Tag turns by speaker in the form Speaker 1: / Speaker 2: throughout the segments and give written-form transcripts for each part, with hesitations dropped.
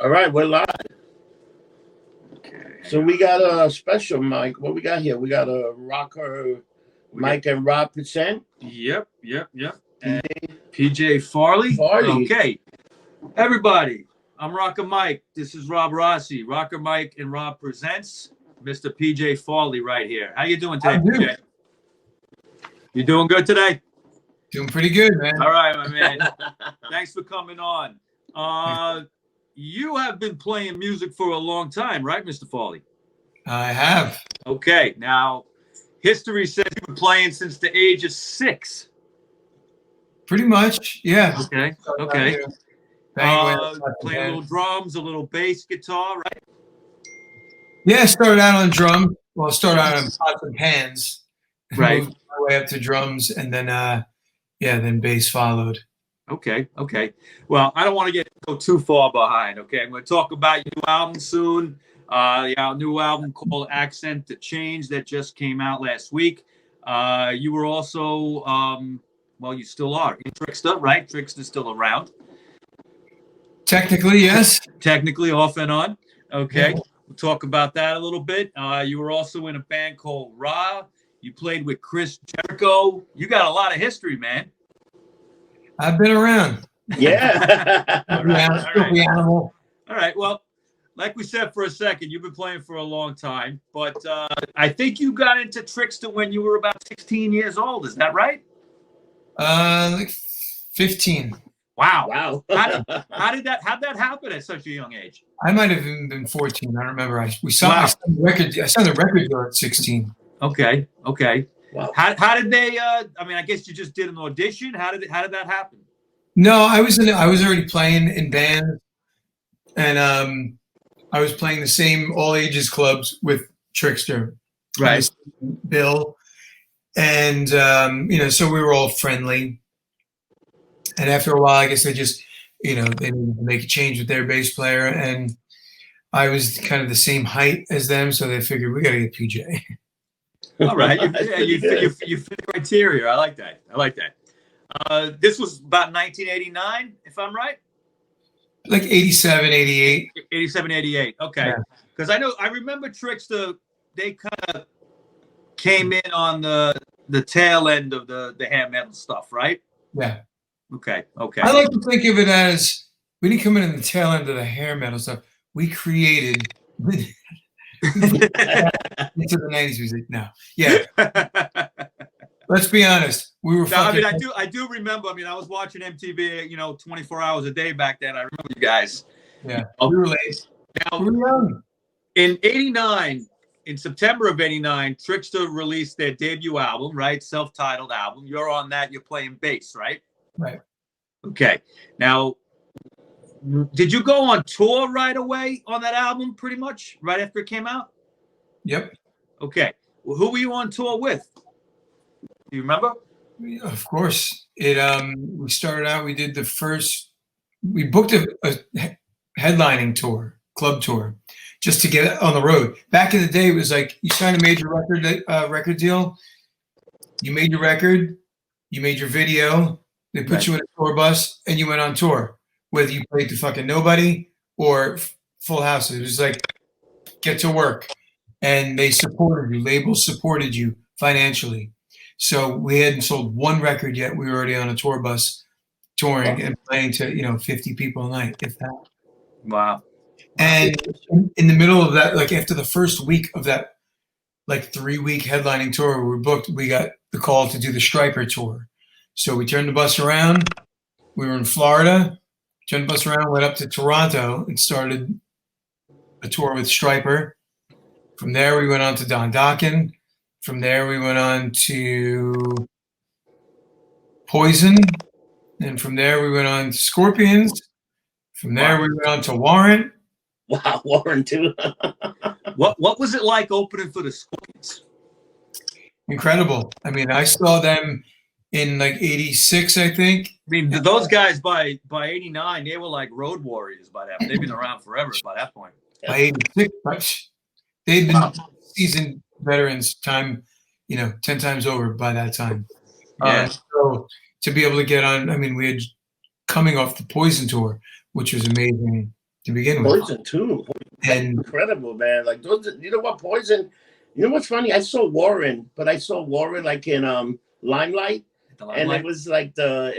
Speaker 1: All right, we're live.
Speaker 2: Okay.
Speaker 1: So we got a special mic. What we got here? We got a rocker Mike and Rob present.
Speaker 2: Yep. And PJ Farley.
Speaker 1: Farley.
Speaker 2: Okay. Everybody, I'm Rocker Mike. This is Rob Rossi. Rocker Mike and Rob presents Mr. PJ Farley right here. How you doing today, PJ? You doing good today?
Speaker 3: Doing pretty good, man.
Speaker 2: All right, my man. Thanks for coming on. You have been playing music for a long time, right, Mr. Farley?
Speaker 3: I have.
Speaker 2: Okay. Now, history says you've been playing since the age of 6.
Speaker 3: Pretty much, yeah.
Speaker 2: Okay. Playing a little drums, a little bass guitar, right?
Speaker 3: Yeah, I started out on drum. Well, I started out on pots and pans.
Speaker 2: Right.
Speaker 3: Moved my way up to drums, and then then bass followed.
Speaker 2: Okay. Well, I don't want to go too far behind. Okay, I'm going to talk about your new album soon. Your new album called Accent to Change that just came out last week. You were also, you still are in Trickster, right? Trickster's still around.
Speaker 3: Technically, yes.
Speaker 2: Technically, off and on. Okay,
Speaker 3: Yeah.
Speaker 2: We'll talk about that a little bit. You were also in a band called Ra. You played with Chris Jericho. You got a lot of history, man.
Speaker 3: I've been around.
Speaker 1: Yeah.
Speaker 2: All right.
Speaker 3: Animal.
Speaker 2: All right. Well, like we said for a second, you've been playing for a long time, but I think you got into Trickster when you were about 16 years old. Is that right?
Speaker 3: Like 15.
Speaker 2: Wow. How'd that happen at such a young age?
Speaker 3: I might have even been 14. I don't remember. I signed the record deal at 16.
Speaker 2: Okay.
Speaker 1: Wow.
Speaker 2: How did they? I guess you just did an audition. How did that happen?
Speaker 3: No, I was already playing in bands, and I was playing the same all ages clubs with Trickster,
Speaker 2: Right.
Speaker 3: Bill, and so we were all friendly. And after a while, I guess they just, they needed to make a change with their bass player, and I was kind of the same height as them, so they figured we got to get PJ.
Speaker 2: All right, you fit the criteria. I like that. This was about 1989, if I'm right.
Speaker 3: Like 87, 88.
Speaker 2: 87, 88. Okay, because I remember Trickster. They kind of came in on the tail end of the hair metal stuff, right?
Speaker 3: Yeah.
Speaker 2: Okay.
Speaker 3: I like to think of it as we didn't come in the tail end of the hair metal stuff. We created into the 90s music. No, yeah. Let's be honest. We were.
Speaker 2: I do remember. I was watching MTV, 24 hours a day back then. I remember you guys.
Speaker 3: Yeah, we were late.
Speaker 2: Now,
Speaker 3: we were young.
Speaker 2: In '89, in September of '89, Trickster released their debut album, right? Self-titled album. You're on that. You're playing bass, right?
Speaker 3: Right.
Speaker 2: Okay. Now, did you go on tour right away on that album, pretty much, right after it came out?
Speaker 3: Yep.
Speaker 2: Okay. Well, who were you on tour with? Do you remember?
Speaker 3: Of course. We started out, we booked a headlining tour, club tour, just to get on the road. Back in the day, it was like you signed a major record deal, you made your record, you made your video, they put you in a tour bus, and you went on tour. Whether you played to fucking nobody or full houses. It was like, get to work. And they supported you. Labels supported you financially. So we hadn't sold one record yet. We were already on a tour bus touring and playing to, 50 people a night, if that.
Speaker 2: Wow.
Speaker 3: And in the middle of that, like after the first week of that, like 3-week headlining tour we were booked, we got the call to do the Striper tour. So we turned the bus around. We were in Florida. Turned the bus around, went up to Toronto, and started a tour with Striper. From there, we went on to Don Dokken. From there, we went on to Poison. And from there, we went on to Scorpions. From there, we went on to Warrant.
Speaker 1: Wow, Warrant too.
Speaker 2: What was it like opening for the Scorpions?
Speaker 3: Incredible. I saw them in like 86, I think.
Speaker 2: Those guys by 89, they were like road warriors by that. They've been around forever by that point.
Speaker 3: By 86, they'd been seasoned veterans 10 times over by that time.
Speaker 2: Yeah.
Speaker 3: So to be able to get on, we had coming off the Poison tour, which was amazing. to begin with.
Speaker 1: Poison too.
Speaker 3: And
Speaker 1: Incredible, man. Like those, you know what, Poison. You know what's funny? I saw Warren, but I saw Warren like in Limelight. And it was like the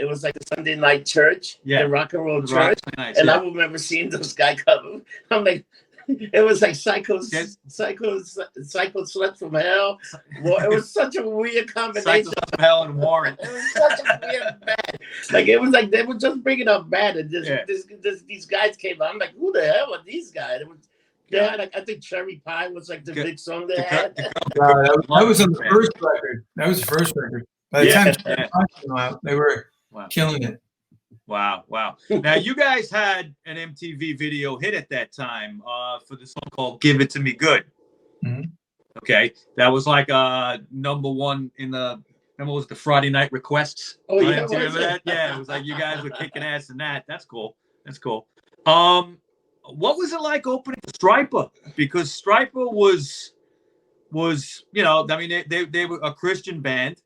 Speaker 1: Sunday night church, the rock and roll church. Nice, and I remember seeing those guys come. I'm like, it was like Psycho Slut from Hell. Well, it was such a weird combination.
Speaker 2: Psycho from Hell and Warren.
Speaker 1: It was such a weird band. Like it was like they were just bringing up bad, and these guys came out. I'm like, who the hell are these guys? It was, they had like, I think Cherry Pie was like the big song they had.
Speaker 3: That was on the first record. That was the first record. By the time Cherry Pie came out, they were killing it.
Speaker 2: Wow. Now, you guys had an MTV video hit at that time for the song called Give It To Me Good.
Speaker 3: Mm-hmm.
Speaker 2: Okay. That was like number one in the, remember was the Friday Night Requests?
Speaker 1: Oh, yeah.
Speaker 2: Remember that? Yeah, it was like you guys were kicking ass in that. That's cool. What was it like opening Striper? Because Striper was, you know, I mean, they were a Christian band.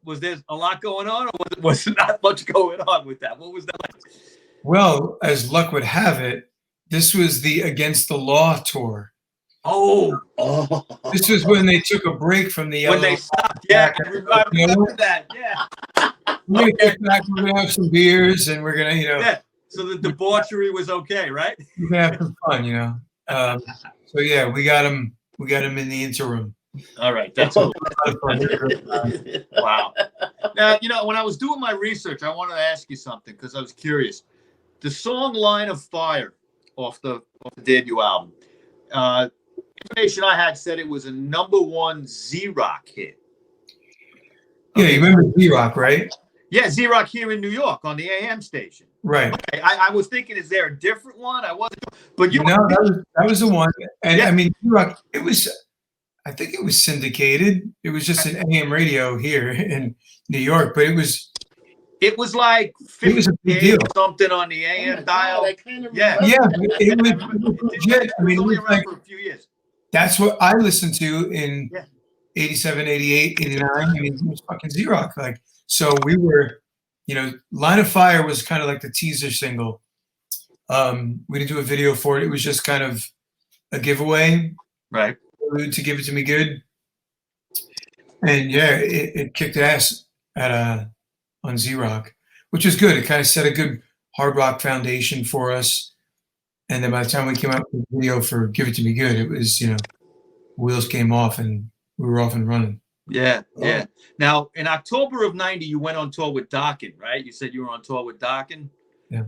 Speaker 2: Was there a lot going on, or was there not much going on with that? What was that like?
Speaker 3: Well, as luck would have it, this was the Against the Law tour.
Speaker 2: Oh.
Speaker 3: This was when they took a break from the
Speaker 2: when they stopped. Yeah, I remember that. Yeah.
Speaker 3: We're gonna get back. We're gonna have some beers, and we're gonna,
Speaker 2: Yeah. So the debauchery was okay, right?
Speaker 3: We're gonna have some fun, you know. So yeah, we got him. We got him in the interim.
Speaker 2: All right, that's cool. Wow. Now, you know, when I was doing my research, I wanted to ask you something because I was curious. The song "Line of Fire" off the debut album, information I had said it was a #1 Z-Rock hit.
Speaker 3: Yeah, you remember Z-Rock, right?
Speaker 2: Yeah, Z-Rock here in New York on the AM station.
Speaker 3: Right.
Speaker 2: Okay. I was thinking, is there a different one? I wasn't, but you
Speaker 3: know, that was the one. And I mean, Z-Rock, it was. I think it was syndicated. It was just an AM radio here in New York, but it was like 58 or
Speaker 2: something on the AM dial.
Speaker 3: It was legit. I mean, it was like,
Speaker 2: for a few years.
Speaker 3: That's what I listened to in 87, 88, 89. I mean, it was fucking Z-Rock. Like, so we were, you know, Line of Fire was kind of like the teaser single. We didn't do a video for it. It was just kind of a giveaway.
Speaker 2: Right.
Speaker 3: To Give It To Me Good, and yeah, it kicked ass on Z-Rock, which was good. It kind of set a good hard rock foundation for us. And then by the time we came out with the video for Give It To Me Good, it was, you know, wheels came off and we were off and running.
Speaker 2: Yeah. Now, in October of '90, you went on tour with Dokken, right? You said you were on tour with Dokken.
Speaker 3: Yeah.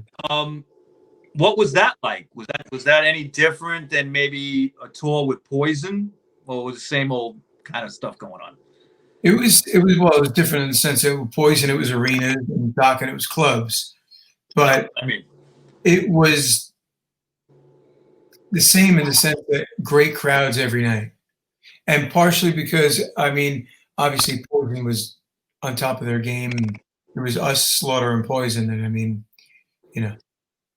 Speaker 2: What was that like? Was that any different than maybe a tour with Poison, or was the same old kind of stuff going on?
Speaker 3: It was different in the sense that with Poison it was arenas and Dokken it was clubs, but
Speaker 2: I mean,
Speaker 3: it was the same in the sense that great crowds every night, and partially because I mean, obviously Poison was on top of their game. And there was us, Slaughter, and Poison, and I mean, you know.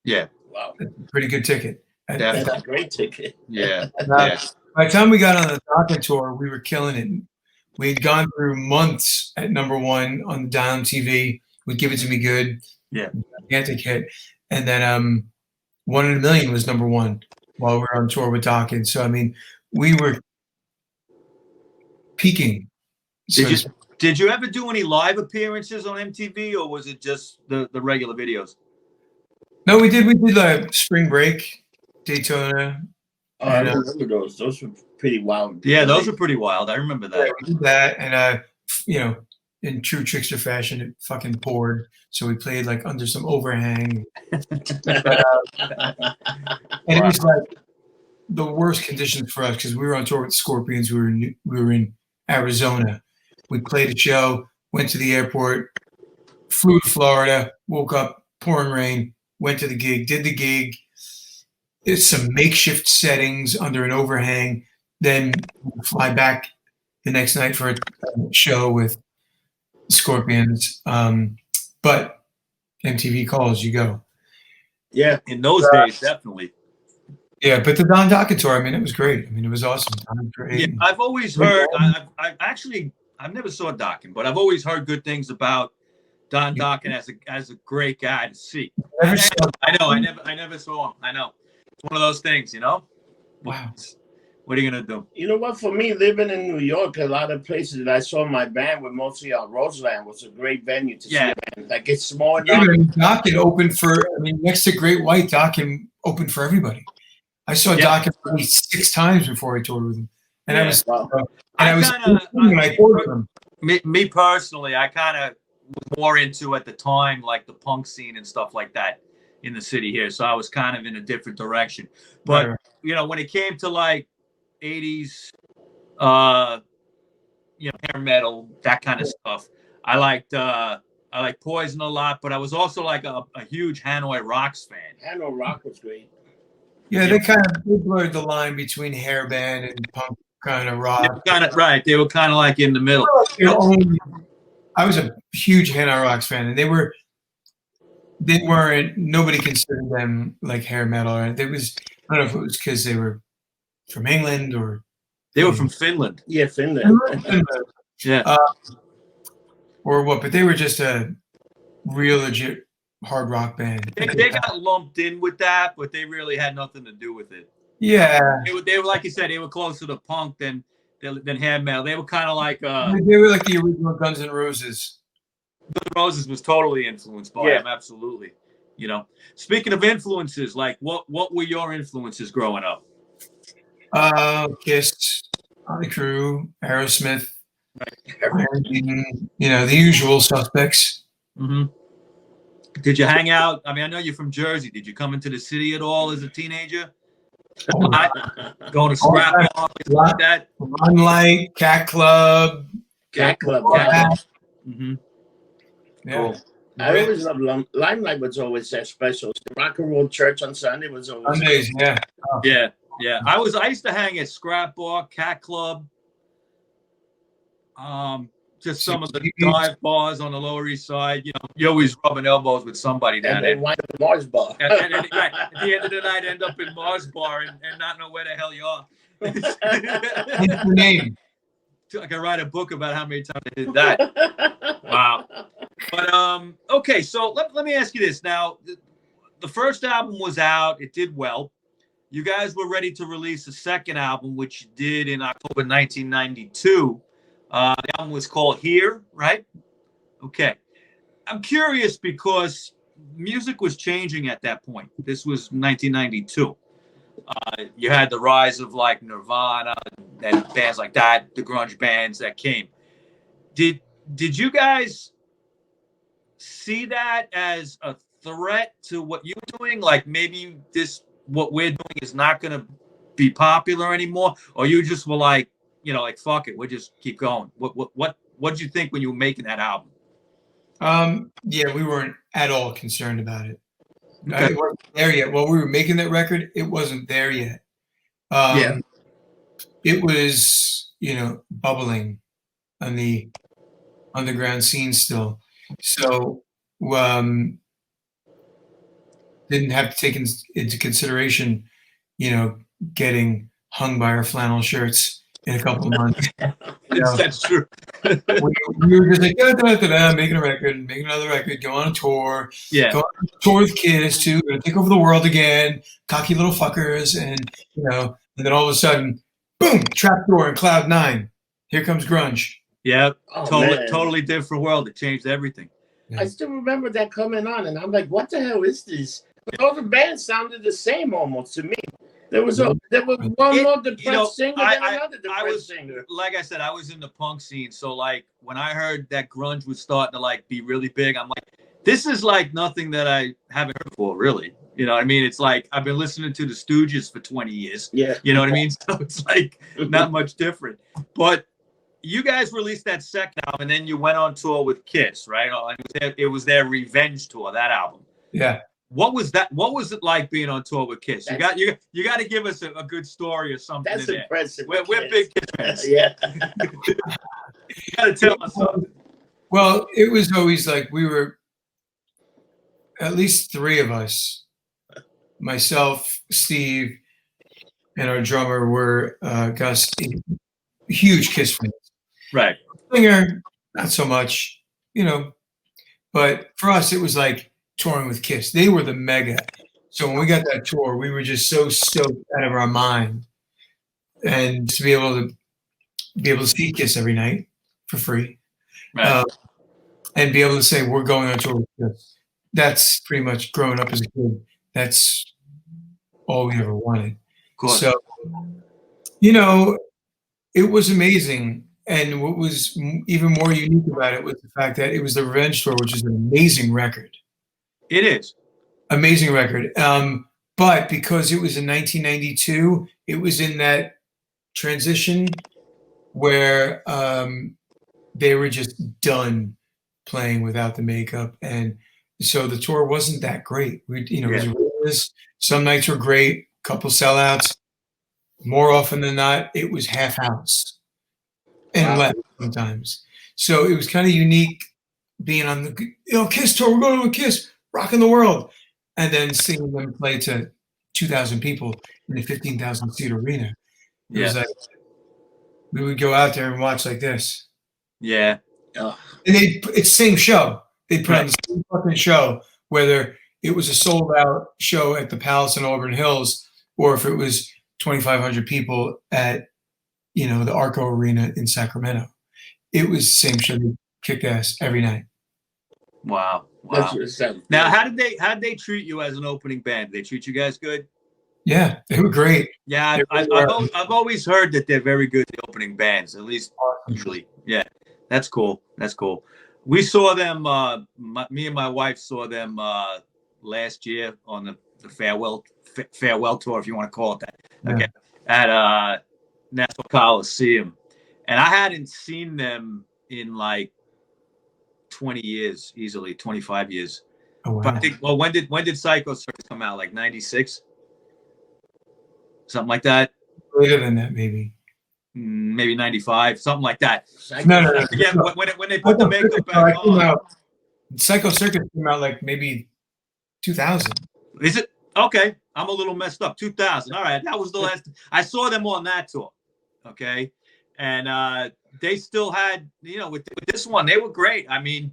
Speaker 2: Yeah.
Speaker 1: Wow.
Speaker 3: That's a pretty good ticket.
Speaker 1: That's a great ticket.
Speaker 2: Yeah.
Speaker 3: By the time we got on the Dokken tour, we were killing it. We had gone through months at #1 on the Dial TV with Give It To Me Good.
Speaker 2: Yeah.
Speaker 3: Gigantic hit. And then 1 in a Million was #1 while we were on tour with Dokken. So, I mean, we were peaking.
Speaker 2: Did you ever do any live appearances on MTV, or was it just the regular videos?
Speaker 3: No, we did like Spring Break, Daytona.
Speaker 1: I remember those. Those were pretty wild.
Speaker 2: Yeah, those were pretty wild. I remember that.
Speaker 3: Yeah, we did that, and you know, in true Trickster fashion, it fucking poured. So we played like under some overhang. And it was like the worst conditions for us because we were on tour with Scorpions. We were in Arizona. We played a show, went to the airport, flew to Florida, woke up, pouring rain. Went to the gig, did the gig. It's some makeshift settings under an overhang. Then fly back the next night for a show with Scorpions. But MTV calls, you go.
Speaker 2: Yeah, in those days, definitely.
Speaker 3: Yeah, but the Don Dokken tour, I mean, it was great. I mean, it was awesome.
Speaker 2: Yeah, I've always heard. I've never saw Dokken, but I've always heard good things about Don Dokken as a great guy to see.
Speaker 3: Never
Speaker 2: I
Speaker 3: saw-
Speaker 2: I never saw him. I know. It's one of those things, you know.
Speaker 3: Wow.
Speaker 2: What are you gonna do?
Speaker 1: You know what? For me, living in New York, a lot of places that I saw my band were mostly on Roseland. Was a great venue to see a band. Like it's small enough.
Speaker 3: Even Dokken opened for. I mean, next to Great White, Dokken opened for everybody. I saw Dokken probably 6 times before I toured with him, and I was. And I was when I toured with him.
Speaker 2: Me personally, I kind of was more into at the time, like the punk scene and stuff like that in the city here. So I was kind of in a different direction. But you know, when it came to like 80s, you know, hair metal, that kind of stuff, I liked Poison a lot. But I was also like a huge Hanoi Rocks fan.
Speaker 1: Hanoi Rock was great.
Speaker 3: Yeah, they kind of blurred the line between hair band and punk kind of rock.
Speaker 2: They were kind of like in the middle.
Speaker 3: I was a huge Hanoi Rocks fan, and they weren't. Nobody considered them like hair metal. Or it was. I don't know if it was because they were from England or
Speaker 2: they were from Finland.
Speaker 1: Yeah, Finland.
Speaker 2: Yeah.
Speaker 3: Or what? But they were just a real legit hard rock band.
Speaker 2: They got lumped in with that, but they really had nothing to do with it.
Speaker 3: Yeah.
Speaker 2: They were like you said, they were closer to punk than hair metal. They were kind of like
Speaker 3: they were like the original Guns N' Roses.
Speaker 2: Guns N' Roses was totally influenced by them, absolutely. You know, speaking of influences, like what were your influences growing up?
Speaker 3: Kiss, Motley Crue, Aerosmith, you know, the usual suspects.
Speaker 2: Mm-hmm. Did you hang out? I mean, I know you're from Jersey. Did you come into the city at all as a teenager? Going to scrap off like that?
Speaker 3: Limelight, Cat Club.
Speaker 2: Mm-hmm.
Speaker 3: Yeah.
Speaker 2: Cool.
Speaker 1: I always loved Limelight. Was always that special. The Rock and Roll Church on Sunday was always
Speaker 3: Sundays. Yeah.
Speaker 2: Oh. Yeah. I used to hang at Scrap Bar, Cat Club. Just some of the dive bars on the Lower East Side. You know, you're always rubbing elbows with somebody down there.
Speaker 1: And wind up Mars Bar.
Speaker 2: And at the end of the night, end up in Mars Bar and not know where the hell you are.
Speaker 3: What's your name?
Speaker 2: I can write a book about how many times I did that. Wow. But okay, so let me ask you this. Now, the first album was out. It did well. You guys were ready to release a second album, which you did in October 1992. The album was called Here, right? Okay. I'm curious because music was changing at that point. This was 1992. You had the rise of like Nirvana and bands like that, the grunge bands that came. Did you guys see that as a threat to what you're doing? Like maybe what we're doing is not going to be popular anymore, or you just were like, you know, like fuck it, we'll just keep going. What did you think when you were making that album?
Speaker 3: Yeah, we weren't at all concerned about it.
Speaker 2: Okay.
Speaker 3: It wasn't there yet. While we were making that record, it wasn't there yet. It was, you know, bubbling on the underground scene still. So didn't have to take into consideration, you know, getting hung by our flannel shirts in a couple of months.
Speaker 2: That's true.
Speaker 3: we were just like, making a record, making another record, go on a tour.
Speaker 2: Yeah.
Speaker 3: Go on a tour with Kiss too, gonna take over the world again, cocky little fuckers, and you know, and then all of a sudden, boom, trapdoor in Cloud 9. Here comes grunge.
Speaker 2: Yeah, totally different world. It changed everything.
Speaker 1: I still remember that coming on, and I'm like, what the hell is this? But all the bands sounded the same almost to me. There was one more depressed singer than another depressed singer.
Speaker 2: Like I said, I was in the punk scene, so like when I heard that grunge was starting to like be really big, I'm like, this is like nothing that I haven't heard before, really. You know what I mean? It's like I've been listening to the Stooges for 20 years.
Speaker 1: Yeah.
Speaker 2: You know what I mean? So it's like not much different. But you guys released that second album, and then you went on tour with Kiss, right? It was their Revenge tour, that album.
Speaker 3: Yeah.
Speaker 2: What was that? What was it like being on tour with Kiss? You got to give us a good story or something.
Speaker 1: That's impressive.
Speaker 2: We're big Kiss fans.
Speaker 1: Yeah.
Speaker 2: You got to tell us something.
Speaker 3: Well, it was always like we were at least 3 of us, myself, Steve, and our drummer were Gus, huge Kiss fans.
Speaker 2: Right.
Speaker 3: Singer, not so much, you know, But for us, it was like touring with Kiss. They were the mega. So when we got that tour, we were just so stoked out of our mind. And to be able to see Kiss every night for free.
Speaker 2: Right.
Speaker 3: And be able to say, we're going on tour with Kiss. That's pretty much growing up as a kid. That's all we ever wanted. So, you know, it was amazing. And what was even more unique about it was the fact that it was the Revenge Tour, which is an amazing record.
Speaker 2: It is.
Speaker 3: Amazing record. But because it was in 1992, it was in that transition where they were just done playing without the makeup. And so the tour wasn't that great. It was some nights were great, couple sellouts. More often than not, it was half house. And left sometimes. So it was kind of unique being on the Kiss tour. We're going to a Kiss, rocking the world. And then seeing them play to 2,000 people in a 15,000 seat arena. It was like, we would go out there and watch like this.
Speaker 2: Yeah.
Speaker 3: And it's same show. They put on the same fucking show, whether it was a sold out show at the Palace in Auburn Hills or if it was 2,500 people at the Arco Arena in Sacramento. It was the same show. They kicked ass every night.
Speaker 2: Wow. Now, how did they treat you as an opening band? Did they treat you guys good?
Speaker 3: Yeah, they were great.
Speaker 2: Yeah, I've always heard that they're very good at opening bands, at least usually. Yeah, that's cool. That's cool. We saw them. Me and my wife saw them last year on the farewell tour, if you want to call it that. Okay, at Nassau Coliseum, and I hadn't seen them in like 20 years, easily 25 years.
Speaker 3: Oh, wow.
Speaker 2: But I think, when did Psycho Circus come out? Like 96, something like that.
Speaker 3: Later than that, maybe
Speaker 2: 95, something like that.
Speaker 3: No.
Speaker 2: Again, when they put the makeup back on.
Speaker 3: Psycho Circus came out like maybe 2000.
Speaker 2: Is it? Okay, I'm a little messed up. 2000. All right, that was the last. I saw them on that tour. Okay, and they still had, with this one, they were great. I mean,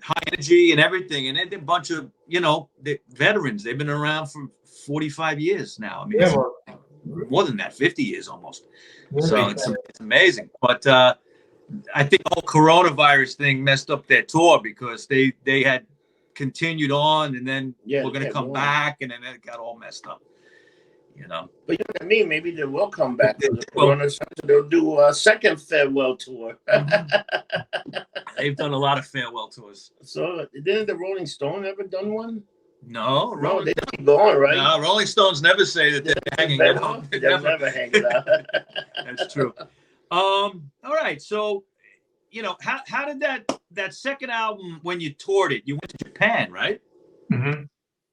Speaker 2: high energy and everything, and they're a bunch of, the veterans. They've been around for 45 years now. I mean, more than that, 50 years almost. So it's amazing. But I think the whole coronavirus thing messed up their tour because they had continued on, and then we're going to come back, and then it got all messed up.
Speaker 1: But what I mean, maybe they will come back to the corona. They'll do a second farewell tour.
Speaker 2: They've done a lot of farewell tours.
Speaker 1: So didn't the Rolling Stone ever done one?
Speaker 2: No,
Speaker 1: they keep going, right?
Speaker 2: No, Rolling Stones never say that they're hanging out.
Speaker 1: They'll never hang out.
Speaker 2: That's true. All right, so how did that second album, when you toured it, you went to Japan, right?
Speaker 3: Mm-hmm.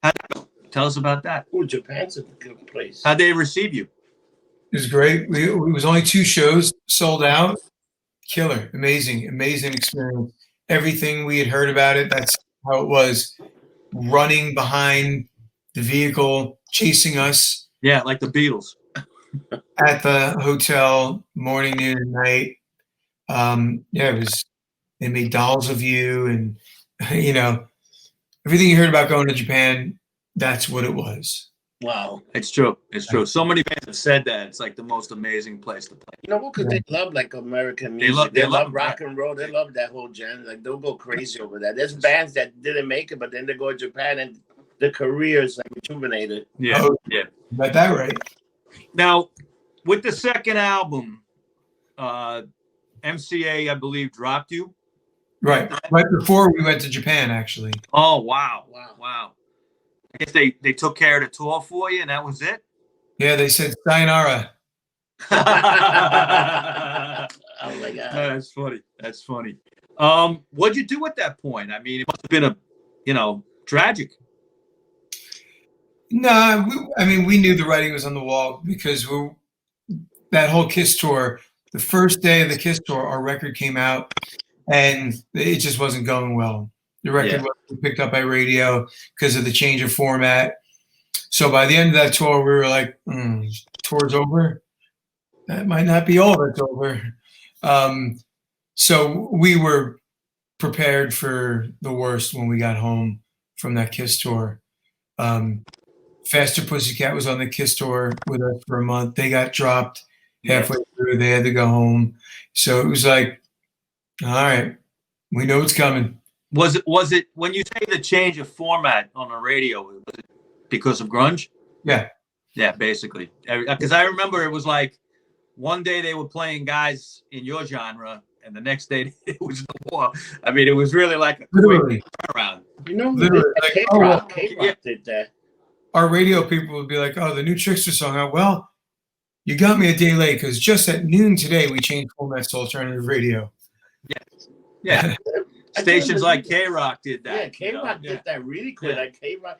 Speaker 2: How'd it go? Tell us about that.
Speaker 1: Oh, Japan's a good place.
Speaker 2: How'd they receive you?
Speaker 3: It was great. It was only 2 shows, sold out. Killer. Amazing experience. Everything we had heard about it, that's how it was. Running behind the vehicle, chasing us.
Speaker 2: Yeah, like the Beatles.
Speaker 3: At the hotel, morning, noon, and night. It was, they made dolls of you, and, everything you heard about going to Japan, that's what it was.
Speaker 1: Wow.
Speaker 2: It's true. So many bands have said that. It's like the most amazing place to play.
Speaker 1: Because they love like American music.
Speaker 2: They
Speaker 1: love rock and roll. They love that whole genre. Like they'll go crazy over that. There's bands that didn't make it, but then they go to Japan and the career is like rejuvenated.
Speaker 2: Yeah.
Speaker 3: Got that right.
Speaker 2: Now, with the second album, MCA, I believe, dropped you.
Speaker 3: Right before we went to Japan, actually.
Speaker 2: Oh, wow. I guess they took care of the tour for you, and that was it?
Speaker 3: Yeah, they said sayonara.
Speaker 1: Oh, my God.
Speaker 2: That's funny. What'd you do at that point? I mean, it must have been tragic.
Speaker 3: No, we knew the writing was on the wall because that whole Kiss tour, the first day of the Kiss tour, our record came out, and it just wasn't going well. The record wasn't picked up by radio because of the change of format. So by the end of that tour, we were like, tour's over? That might not be all that's over. So we were prepared for the worst when we got home from that Kiss tour. Faster Pussycat was on the Kiss tour with us for a month. They got dropped halfway through. They had to go home. So it was like, all right, we know it's coming.
Speaker 2: Was it when you say the change of format on the radio, was it because of grunge?
Speaker 3: Yeah.
Speaker 2: Yeah, basically. Because I remember it was like one day they were playing guys in your genre, and the next day it was no more. I mean, it was really like a quick turnaround.
Speaker 1: You know,
Speaker 3: Like,
Speaker 1: K-Rock did that.
Speaker 3: Our radio people would be like, oh, the new Trickster song. Well, you got me a day late because just at noon today we changed formats to alternative radio.
Speaker 2: Yeah. Stations like K-Rock did that.
Speaker 1: Yeah, K-Rock did that really quick. Like K-Rock.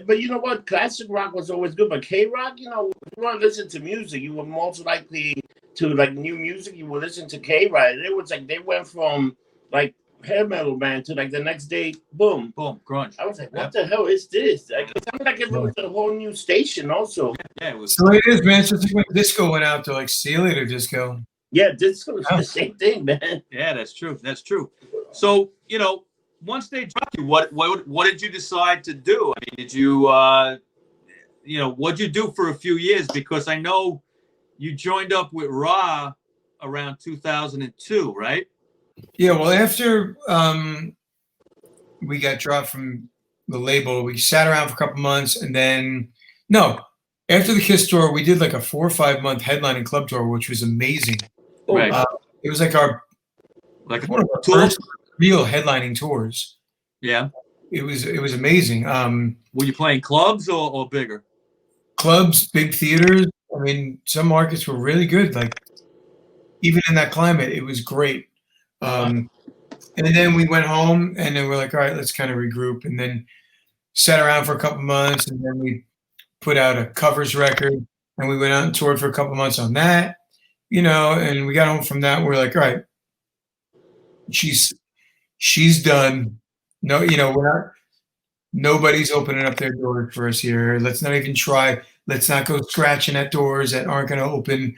Speaker 1: But you know what? Classic rock was always good. But K-Rock, you know, if you want to listen to music, you were most likely to like new music. You would listen to K-Rock. It was like they went from like hair metal band to like the next day, boom,
Speaker 2: grunge.
Speaker 1: I was like, what the hell is this? Like, it sounded like it was a whole new station. Also,
Speaker 2: yeah, it was.
Speaker 3: So it is, man. It's just like when disco went out to like see you later, disco.
Speaker 1: Yeah, disco was the same thing, man.
Speaker 2: Yeah, that's true. That's true. So you know, once they dropped you, what did you decide to do? I mean, did you you know, what'd you do for a few years? Because I know you joined up with Ra around 2002, right?
Speaker 3: Yeah, well, after we got dropped from the label, we sat around for a couple months, and then after the Kiss tour, we did like a 4 or 5 month headlining club tour, which was amazing.
Speaker 2: Right.
Speaker 3: It was like one of our first real headlining tours.
Speaker 2: Yeah.
Speaker 3: It was amazing.
Speaker 2: Were you playing clubs or bigger?
Speaker 3: Clubs, big theaters. I mean, some markets were really good. Like even in that climate, it was great. And then we went home, and then we're like, all right, let's kind of regroup, and then sat around for a couple months, and then we put out a covers record, and we went out and toured for a couple months on that, you know, and we got home from that, and we're like, all right, she's done. No, you know, nobody's opening up their doors for us here. Let's not even try. Let's not go scratching at doors that aren't going to open.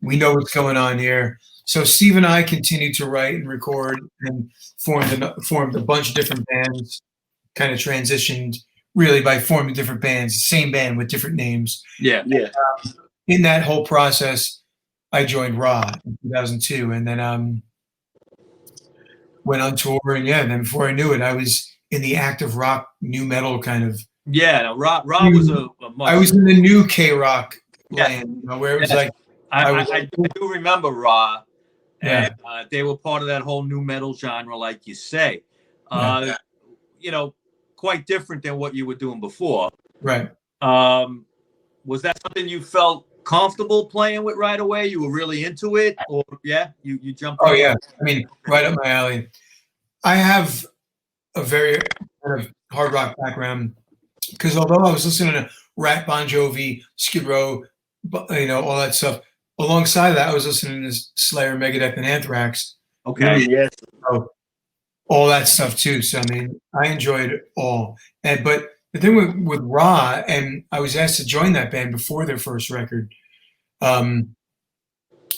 Speaker 3: We know what's going on here. So Steve and I continued to write and record and formed a bunch of different bands, kind of transitioned really by forming different bands, same band with different names.
Speaker 2: Yeah.
Speaker 1: Yeah.
Speaker 3: In that whole process, I joined Ra in 2002, and then went on tour. And then before I knew it, I was in the active rock, new metal kind of.
Speaker 2: Yeah, no, Ra was a
Speaker 3: I was in the new K-Rock land, you know, where it was like.
Speaker 2: I do remember Ra.
Speaker 3: Yeah.
Speaker 2: And they were part of that whole new metal genre, like you say. You know, quite different than what you were doing before.
Speaker 3: Right.
Speaker 2: Was that something you felt comfortable playing with right away? You were really into it, or you jumped?
Speaker 3: Oh yeah, I mean, right up my alley. I have a very kind of hard rock background because although I was listening to Rat, Bon Jovi, Skid Row, you know, all that stuff. Alongside that, I was listening to Slayer, Megadeth, and Anthrax.
Speaker 2: Okay.
Speaker 1: Yes.
Speaker 3: So, all that stuff too. So I mean, I enjoyed it all. But the thing with Ra, and I was asked to join that band before their first record, and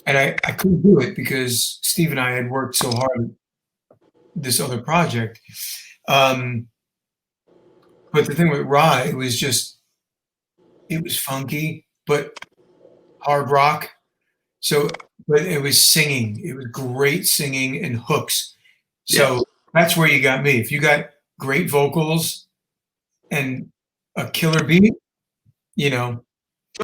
Speaker 3: I couldn't do it because Steve and I had worked so hard at this other project. But the thing with Ra, it was funky, but hard rock. So, but it was singing. It was great singing and hooks. So that's where you got me. If you got great vocals and a killer beat, you know,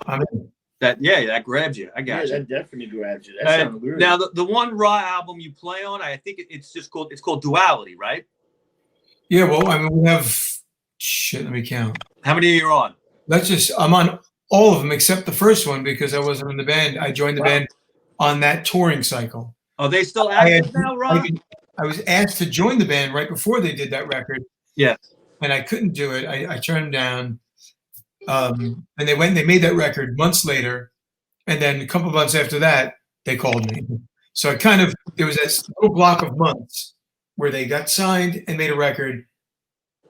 Speaker 3: I'm in.
Speaker 2: That grabs you. I got you.
Speaker 1: That definitely grabs you. That sounds weird.
Speaker 2: Now the one Ra album you play on, I think it's called Duality, right?
Speaker 3: Yeah, well, I mean, we have let me count.
Speaker 2: How many are you on?
Speaker 3: I'm on all of them except the first one because I wasn't in the band. I joined the band on that touring cycle.
Speaker 2: Are they still active now, Ra?
Speaker 3: I was asked to join the band right before they did that record.
Speaker 2: Yeah.
Speaker 3: And I couldn't do it. I turned them down. And they made that record months later. And then a couple of months after that, they called me. So there was this little block of months where they got signed and made a record.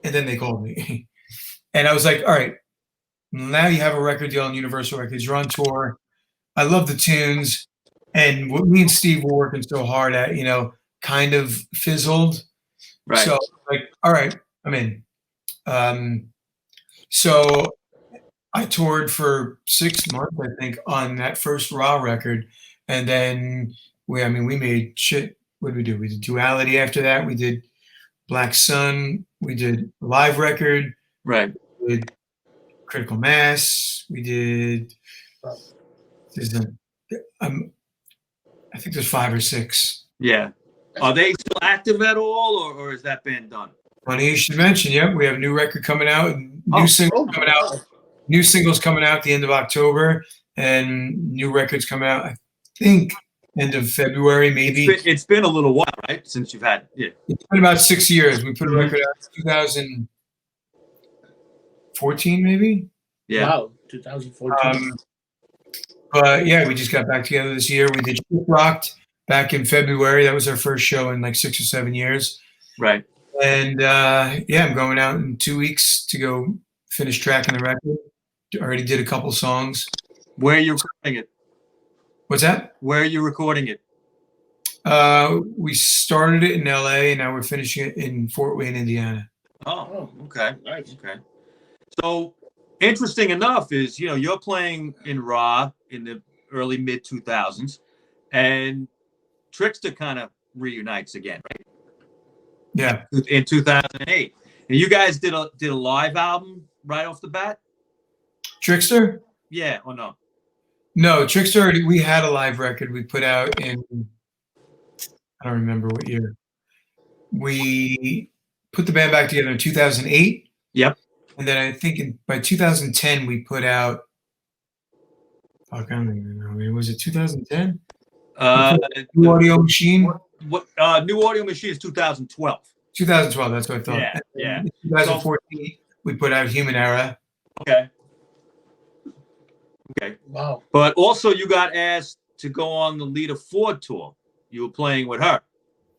Speaker 3: And then they called me. And I was like, all right, now you have a record deal on Universal Records. You're on tour. I love the tunes. And what me and Steve were working so hard at, you know, kind of fizzled.
Speaker 2: Right.
Speaker 3: So like, all right, I'm in. So I toured for 6 months, I think, on that first Raw record, and then we made shit. What did we do? We did Duality after that. We did Black Sun. We did a live record.
Speaker 2: Right.
Speaker 3: We did Critical Mass. We did. I think there's 5 or 6.
Speaker 2: Yeah. Are they still active at all, or has that been done?
Speaker 3: Funny you should mention. Yep, we have a new record coming out. New singles coming out. New singles coming out at the end of October, and new records coming out, I think, end of February, maybe.
Speaker 2: It's been a little while, right? Since you've had, yeah.
Speaker 3: It's been about 6 years. We put a record out in 2014, maybe?
Speaker 2: Yeah.
Speaker 1: Wow, 2014.
Speaker 3: But yeah, we just got back together this year. We did Rocked back in February. That was our first show in like 6 or 7 years.
Speaker 2: Right.
Speaker 3: And yeah, I'm going out in 2 weeks to go finish tracking the record. Already did a couple songs.
Speaker 2: Where are you recording it?
Speaker 3: What's that?
Speaker 2: Where are you recording it?
Speaker 3: We started it in LA, and now we're finishing it in Fort Wayne, Indiana.
Speaker 2: Oh, okay.
Speaker 1: Nice.
Speaker 2: Okay. So interesting enough is, you're playing in Raw in the early mid 2000s, and Trickster kind of reunites again, right?
Speaker 3: Yeah.
Speaker 2: In 2008. And you guys did a live album right off the bat?
Speaker 3: Trickster?
Speaker 2: Yeah, or no?
Speaker 3: No, Trickster, we had a live record we put out in, I don't remember what year. We put the band back together in 2008.
Speaker 2: Yep.
Speaker 3: And then I think by 2010 we put out, I don't even know. I mean, was it 2010? New Audio Machine?
Speaker 2: What New Audio Machine is 2012.
Speaker 3: 2012, that's what I thought.
Speaker 2: Yeah.
Speaker 3: In 2014, we put out Human Era.
Speaker 2: Okay.
Speaker 1: Wow.
Speaker 2: But also you got asked to go on the Lita Ford tour. You were playing with her.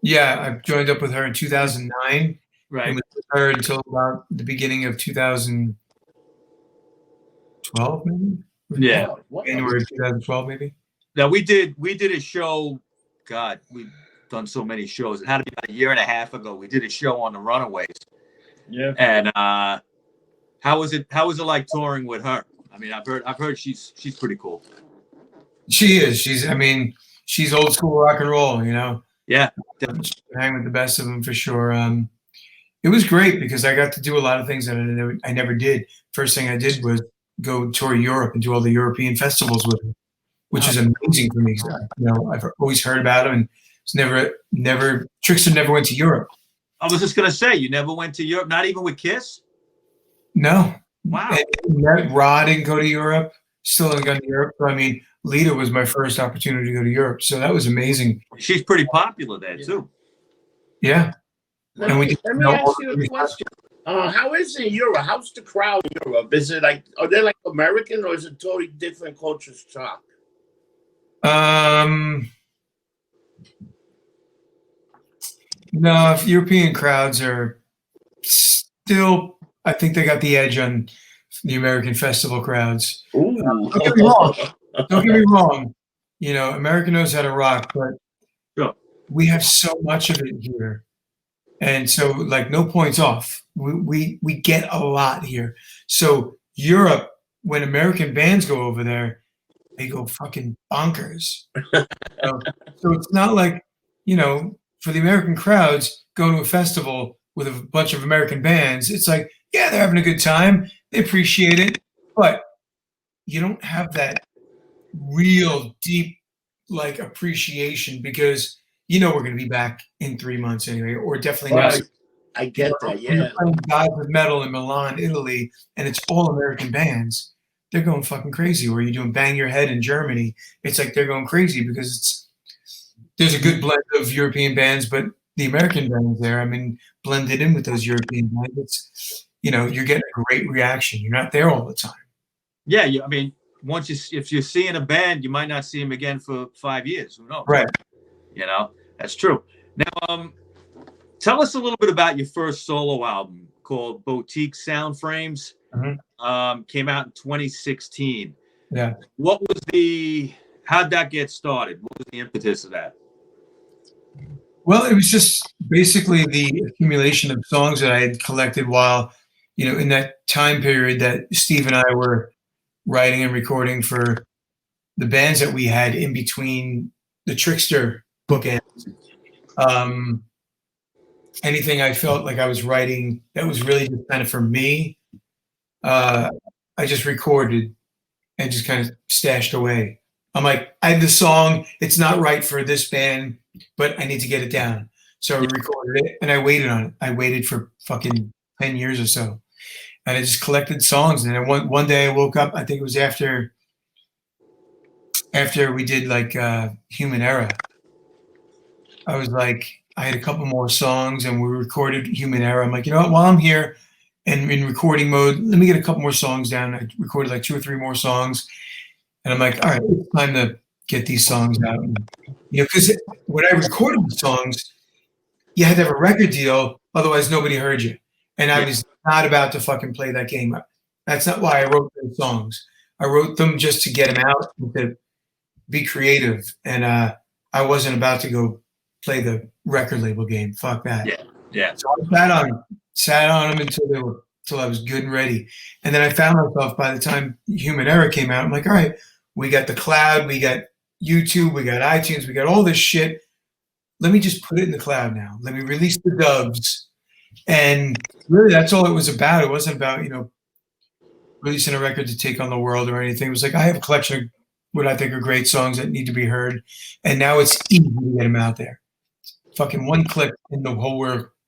Speaker 3: Yeah, I joined up with her in 2009.
Speaker 2: Right.
Speaker 3: And was with her until about the beginning of 2012, maybe?
Speaker 2: Yeah.
Speaker 3: January 2012, maybe?
Speaker 2: Now we did a show. God, we've done so many shows. It had to be about a year and a half ago. We did a show on the Runaways.
Speaker 1: Yeah.
Speaker 2: And how was it like touring with her? I mean, I've heard she's pretty cool.
Speaker 3: She is. She's old school rock and roll,
Speaker 2: Yeah.
Speaker 3: Hang with the best of them for sure. It was great because I got to do a lot of things that I never did. First thing I did was go tour Europe and do all the European festivals with her, which is amazing for me. I've always heard about them, and it's never Trickster never went to Europe.
Speaker 2: I was just gonna say, you never went to Europe, not even with Kiss?
Speaker 3: No.
Speaker 2: Wow.
Speaker 3: And Rod didn't go to Europe. Still didn't go to Europe. So, Lita was my first opportunity to go to Europe, so that was amazing.
Speaker 2: She's pretty popular there too.
Speaker 3: Yeah.
Speaker 1: Let me ask you a question. How is it in Europe? How's the crowd in Europe? Is it like, are they like American, or is it totally different culture shock?
Speaker 3: No, European crowds are still, I think they got the edge on the American festival crowds. Don't get me wrong. Don't get me wrong. America knows how to rock, but we have so much of it here. And so, like, no points off. We get a lot here. So Europe, when American bands go over there, they go fucking bonkers. So it's not like, for the American crowds going to a festival with a bunch of American bands, it's like, yeah, they're having a good time. They appreciate it. But you don't have that real deep, like, appreciation because we're going to be back in 3 months anyway, or definitely not.
Speaker 1: I get that, yeah.
Speaker 3: Guys with metal in Milan, Italy, and it's all American bands. They're going fucking crazy. Or you're doing Bang Your Head in Germany. It's like they're going crazy because there's a good blend of European bands, but the American bands there, blended in with those European bands. It's, you're getting a great reaction. You're not there all the time.
Speaker 2: Yeah, if you're seeing a band, you might not see them again for 5 years. Who knows?
Speaker 3: Right.
Speaker 2: That's true. Now, tell us a little bit about your first solo album called Boutique Soundframes.
Speaker 3: Mm-hmm.
Speaker 2: Came out in 2016.
Speaker 3: Yeah.
Speaker 2: How'd that get started? What was the impetus of that?
Speaker 3: Well, it was just basically the accumulation of songs that I had collected while, in that time period that Steve and I were writing and recording for the bands that we had in between the Trickster bookends. Anything I felt like I was writing that was really just kind of for me, I just recorded and just kind of stashed away. I'm like, I have this song, it's not right for this band, but I need to get it down. So I recorded it and I waited on it. I waited for fucking 10 years or so. And I just collected songs. And then one day I woke up, I think it was after we did like Human Era. I was like, I had a couple more songs and we recorded Human Era. I'm like, you know what, while I'm here and in recording mode, let me get a couple more songs down. I recorded like 2 or 3 more songs. And I'm like, all right, it's time to get these songs out. And, because when I recorded the songs, you had to have a record deal, otherwise nobody heard you. And I was not about to fucking play that game. That's not why I wrote those songs. I wrote them just to get them out, to be creative. And I wasn't about to go play the record label game. Fuck that.
Speaker 2: Yeah.
Speaker 3: So I sat on them until I was good and ready. And then I found myself, by the time Human Era came out, I'm like, all right, we got the cloud, we got YouTube, we got iTunes, we got all this shit. Let me just put it in the cloud now. Let me release the dubs. And really, that's all it was about. It wasn't about, releasing a record to take on the world or anything. It was like, I have a collection of what I think are great songs that need to be heard. And now it's easy to get them out there. Fucking one click and the whole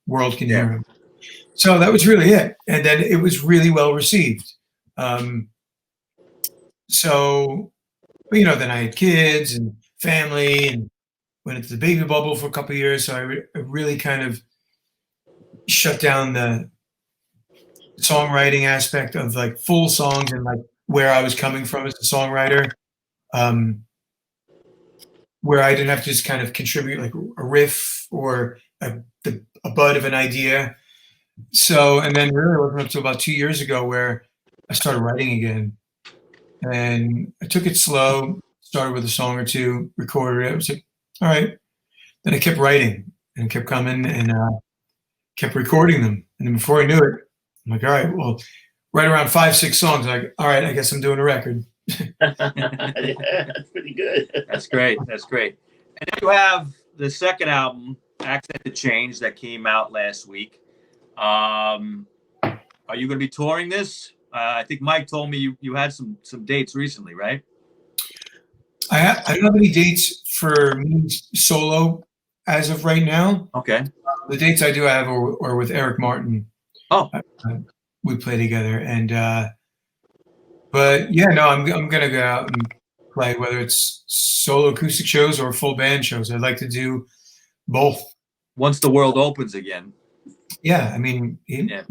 Speaker 3: world can hear them. So that was really it. And then it was really well received. So, then I had kids and family and went into the baby bubble for a couple of years. So I really kind of shut down the songwriting aspect of like full songs and like where I was coming from as a songwriter, where I didn't have to just kind of contribute like a riff or a bud of an idea. So, and then really it wasn't up to about 2 years ago where I started writing again. And I took it slow, started with a song or two, recorded it. I was like, all right. Then I kept writing and kept coming and kept recording them. And then before I knew it, I'm like, all right, well, right around 5, 6 songs, I'm like, all right, I guess I'm doing a record.
Speaker 1: Yeah, that's pretty good.
Speaker 2: That's great. And then you have the second album, Accent to Change, that came out last week. Are you going to be touring this? I think Mike told me you had some dates recently, right?
Speaker 3: I don't have any dates for me solo as of right now.
Speaker 2: Okay.
Speaker 3: The dates I do have are with Eric Martin.
Speaker 2: Oh.
Speaker 3: We play together. And, but yeah, no, I'm going to go out and play, whether it's solo acoustic shows or full band shows. I'd like to do both.
Speaker 2: Once the world opens again.
Speaker 3: Yeah, I mean, the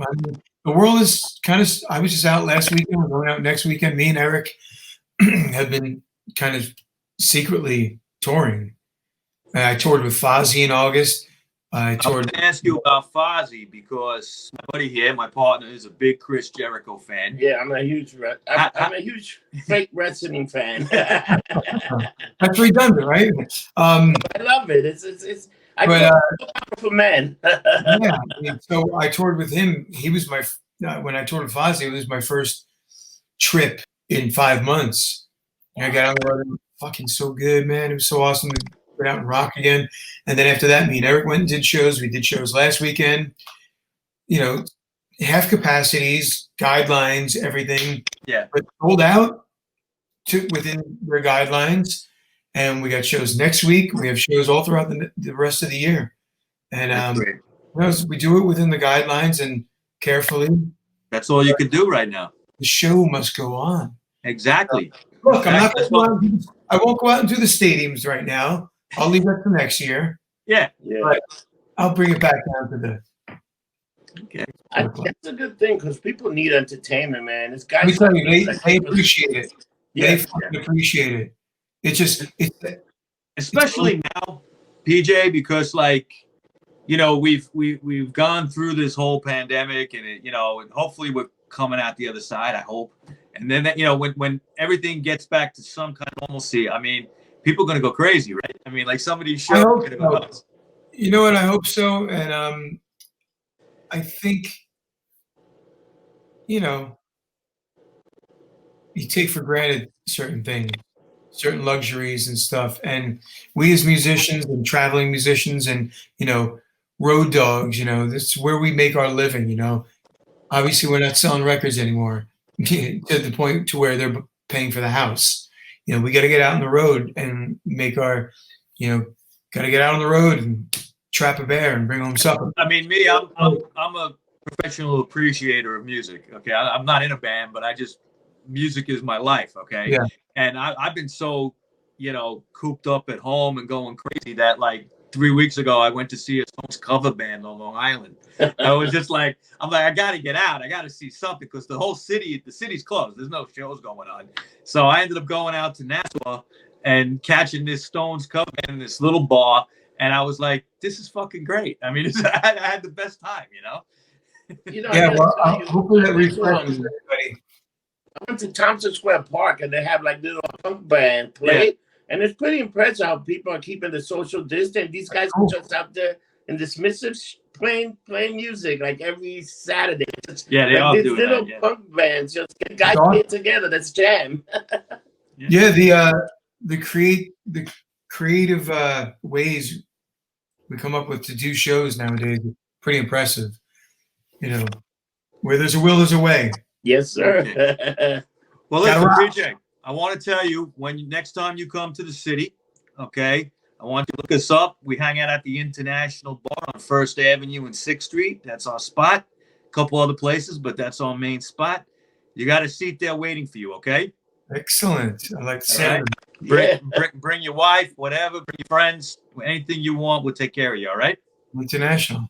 Speaker 3: world is kind of, I was just out last weekend, we're going out next weekend. Me and Eric have been kind of secretly touring. I toured with Fozzy in August. I was
Speaker 2: going to ask you about Fozzy because my buddy here, my partner, is a big Chris Jericho fan.
Speaker 1: Yeah, I'm a huge fake wrestling fan.
Speaker 3: That's redundant, right?
Speaker 1: I love it. It's powerful man.
Speaker 3: Yeah. So I toured with him. He was when I toured with Fozzy, it was my first trip in 5 months. And I got on the road. Fucking so good, man. It was so awesome to get out and rock again. And then after that, me and Eric went and did shows. We did shows last weekend. Half capacities, guidelines, everything.
Speaker 2: Yeah.
Speaker 3: But sold out within their guidelines. And we got shows next week. We have shows all throughout the rest of the year. And we do it within the guidelines and carefully.
Speaker 2: That's all you can do right now.
Speaker 3: The show must go on.
Speaker 2: Exactly.
Speaker 3: Look, I won't go out and do the stadiums right now. I'll leave that for next year.
Speaker 2: Yeah.
Speaker 3: But I'll bring it back down to the.
Speaker 2: Okay.
Speaker 1: That's a good thing because people need entertainment, man. This guy.
Speaker 3: Let me tell you, they appreciate it. They fucking appreciate it. It's just,
Speaker 2: especially now, PJ, because we've gone through this whole pandemic and and hopefully we're coming out the other side. I hope. And then when everything gets back to some kind of normalcy, I mean, people are going to go crazy, right? I mean, like some of these shows are going to go nuts.
Speaker 3: You know what? I hope so. And I think, you know, you take for granted certain things, certain luxuries and stuff. And we as musicians and traveling musicians and, you know, road dogs, you know, this is where we make our living, you know. Obviously, we're not selling records anymore to the point to where they're paying for the house. You know, we got to get out on the road and make our, you know, got to get out on the road and trap a bear and bring home supper.
Speaker 2: I mean, me, I'm a professional appreciator of music. Okay, I'm not in a band, but music is my life. Okay,
Speaker 3: Yeah.
Speaker 2: And I've been so, you know, cooped up at home and going crazy that like 3 weeks ago I went to see a Stones cover band on Long Island. I was just like, I got to get out. I got to see something because the city's closed. There's no shows going on. So I ended up going out to Nassau and catching this Stones cover band in this little bar. And I was like, this is fucking great. I mean, I had the best time, you know?
Speaker 3: Yeah, well, hopefully that refreshes everybody.
Speaker 1: I went to Thompson Square Park and they have like little punk band play. Yeah. And it's pretty impressive how people are keeping the social distance. These guys are just out there in dismissive playing music like every Saturday.
Speaker 2: They all do
Speaker 1: these little punk bands just get guys get together. That's jam.
Speaker 3: The creative ways we come up with to do shows nowadays are pretty impressive. You know, where there's a will, there's a way.
Speaker 1: Yes, sir.
Speaker 2: Okay. Well, listen, PJ, I want to tell you next time you come to the city, okay, I want you to look us up. We hang out at the International Bar on 1st Avenue and 6th Street. That's our spot. A couple other places, but that's our main spot. You got a seat there waiting for you, okay?
Speaker 3: Excellent. I like to say
Speaker 2: bring your wife, whatever, bring your friends, anything you want, we'll take care of you, all right?
Speaker 3: International.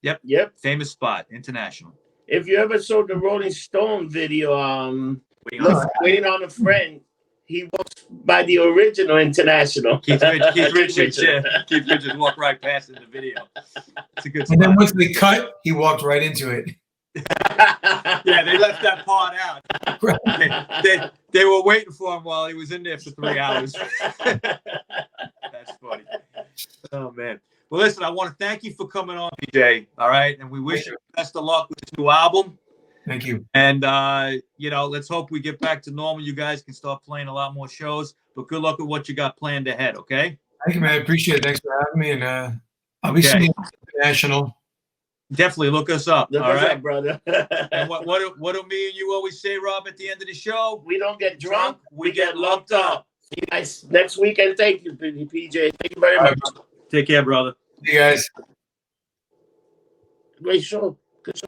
Speaker 1: Yep.
Speaker 2: Famous spot, International.
Speaker 1: If you ever saw the Rolling Stone video, Waiting on a Friend, he walks by the original International.
Speaker 2: Keith Richards, yeah. Keith Richards walked right past in the video. It's a good spot.
Speaker 3: And then once they cut, he walked right into it.
Speaker 2: Yeah, they left that part out. They were waiting for him while he was in there for 3 hours. That's funny. Oh, man. Well, listen, I want to thank you for coming on, PJ. All right. And we wish you the best of luck with this new album.
Speaker 3: Thank you.
Speaker 2: And, you know, let's hope we get back to normal. You guys can start playing a lot more shows. But good luck with what you got planned ahead, okay?
Speaker 3: Thank you, man. I appreciate it. Thanks for having me. And I'll be seeing you International.
Speaker 2: Definitely look us up.
Speaker 1: Look us up, brother.
Speaker 2: And what do me and you always say, Rob, at the end of the show?
Speaker 1: We don't get drunk, we get lumped up. See you guys next weekend. Thank you, PJ. Thank you very much.
Speaker 2: Take care, brother.
Speaker 3: See you guys.
Speaker 1: Great show. Good show.